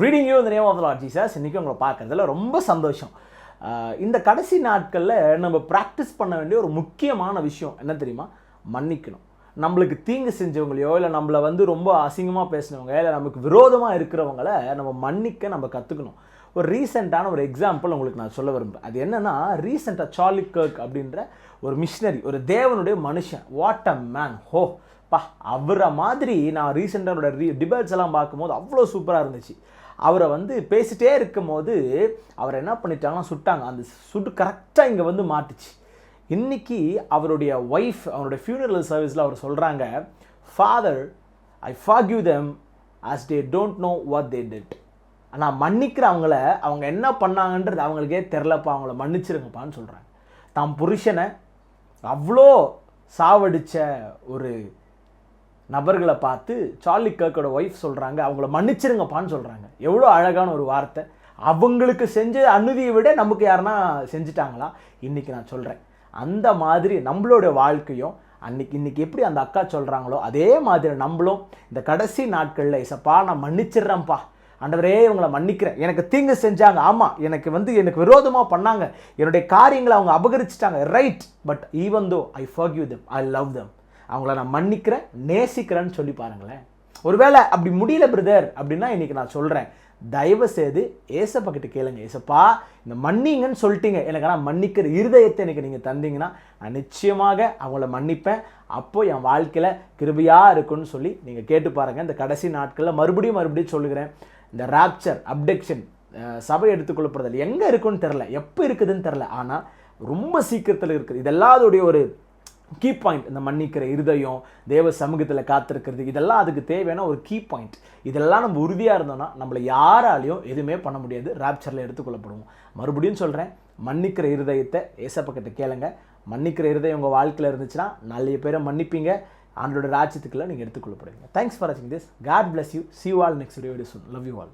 Reading you in the name of the Lord Jesus. இன்றைக்கி உங்களை பார்க்குறதுல ரொம்ப சந்தோஷம். இந்த கடைசி நாட்களில் நம்ம ப்ராக்டிஸ் பண்ண வேண்டிய ஒரு முக்கியமான விஷயம் என்ன தெரியுமா? மன்னிக்கணும். நம்மளுக்கு தீங்கு செஞ்சவங்களையோ இல்லை நம்மளை ரொம்ப அசிங்கமாக பேசினவங்க இல்லை நமக்கு விரோதமாக இருக்கிறவங்கள நம்ம மன்னிக்க நம்ம கற்றுக்கணும். ஒரு ரீசெண்டான ஒரு எக்ஸாம்பிள் உங்களுக்கு நான் சொல்ல விரும்புகிறேன். அது என்னென்னா, ரீசெண்டாக சார்லி கர்க் அப்படின்ற ஒரு மிஷினரி, ஒரு தேவனுடைய மனுஷன். What a man! அவரை மாதிரி நான் ரீசெண்டாக அவரோட டிபேட்ஸ் எல்லாம் பார்க்கும்போது அவ்வளோ சூப்பராக இருந்துச்சு. அவரை பேசிகிட்டே இருக்கும் போது அவரை என்ன பண்ணிட்டாங்கன்னா சுட்டாங்க. அந்த சுட்டு கரெக்டாக இங்கே மாட்டுச்சு. இன்றைக்கி அவருடைய ஒய்ஃப் அவருடைய ஃபியூனரல் சர்வீஸில் அவர் சொல்கிறாங்க, father, I forgive them as they don't know what they did. நான் மன்னிக்கிற அவங்க என்ன பண்ணாங்கன்றது அவங்களுக்கே தெரிலப்பா, அவங்கள மன்னிச்சிருங்கப்பான்னு சொல்கிறாங்க. தாம் புருஷனை அவ்வளோ சாவடித்த ஒரு நபர்களை பார்த்து சார்லி கர்க்கோட ஒய்ஃப் சொல்கிறாங்க, அவங்கள மன்னிச்சிருங்கப்பான்னு சொல்கிறாங்க. எவ்வளோ அழகான ஒரு வார்த்தை! அவங்களுக்கு செஞ்ச அநீதியை விட நமக்கு யாருன்னா செஞ்சுட்டாங்களா? இன்றைக்கி நான் சொல்கிறேன், அந்த மாதிரி நம்மளோட வாழ்க்கையும் இன்றைக்கி எப்படி அந்த அக்கா சொல்கிறாங்களோ அதே மாதிரி நம்மளும் இந்த கடைசி நாட்களில், இசப்பா நான் மன்னிச்சிடுறேன்ப்பா, ஆண்டவரே இவங்களை மன்னிக்கிறேன், எனக்கு தீங்கு செஞ்சாங்க, ஆமாம் எனக்கு விரோதமாக பண்ணாங்க, என்னுடைய காரியங்களை அவங்க அபகரிச்சிட்டாங்க, right, but even though I forgive them, I love them, அவங்கள நான் மன்னிக்கிறேன், நேசிக்கிறேன்னு சொல்லி பாருங்களேன். ஒருவேளை அப்படி முடியல பிரதர் அப்படின்னா இன்றைக்கி நான் சொல்கிறேன், தயவு செய்து ஏசப்பா கிட்ட கேளுங்க, ஏசப்பா இந்த மன்னிங்கன்னு சொல்லிட்டீங்க, எனக்கு ஆனால் மன்னிக்கிற இருதயத்தை எனக்கு நீங்கள் தந்தீங்கன்னா நான் நிச்சயமாக அவங்கள மன்னிப்பேன், அப்போது என் வாழ்க்கையில் கிருபையாக இருக்குன்னு சொல்லி நீங்கள் கேட்டு பாருங்கள். இந்த கடைசி நாட்களில் மறுபடியும் சொல்லுகிறேன், இந்த ராப்சர், அப்டக்ஷன், சபை எடுத்துக்கொள்ளப்படுதல் எங்கே இருக்குன்னு தெரில, எப்போ இருக்குதுன்னு தெரில, ஆனால் ரொம்ப சீக்கிரத்தில் இருக்குது. இதெல்லாம் அதோடைய ஒரு கீ பாயிண்ட். இந்த மன்னிக்கிற இருதயம், தேவ சமூகத்தில் காத்திருக்கிறது, இதெல்லாம் அதுக்கு தேவையான ஒரு கீ பாயிண்ட். இதெல்லாம் நம்ம உறுதியாக இருந்தோம்னா நம்மளை யாராலையும் எதுவுமே பண்ண முடியாது, ராப்சரில் எடுத்துக்கொள்ளப்படுவோம். மறுபடியும் சொல்கிறேன், மன்னிக்கிற இருதயத்தை ஏசப்பக்கிட்ட கேளுங்க. மன்னிக்கிற இருதயம் உங்கள் வாழ்க்கையில் இருந்துச்சுன்னா நிறைய பேரை மன்னிப்பீங்க, ஆண்டோட ராஜ்யத்துக்குள்ள நீங்கள் எடுத்துக்கொள்ளப்படுவீங்க. தேங்க்ஸ் ஃபார் வாட்சிங் this. God bless you. See you all next video soon. Love you all.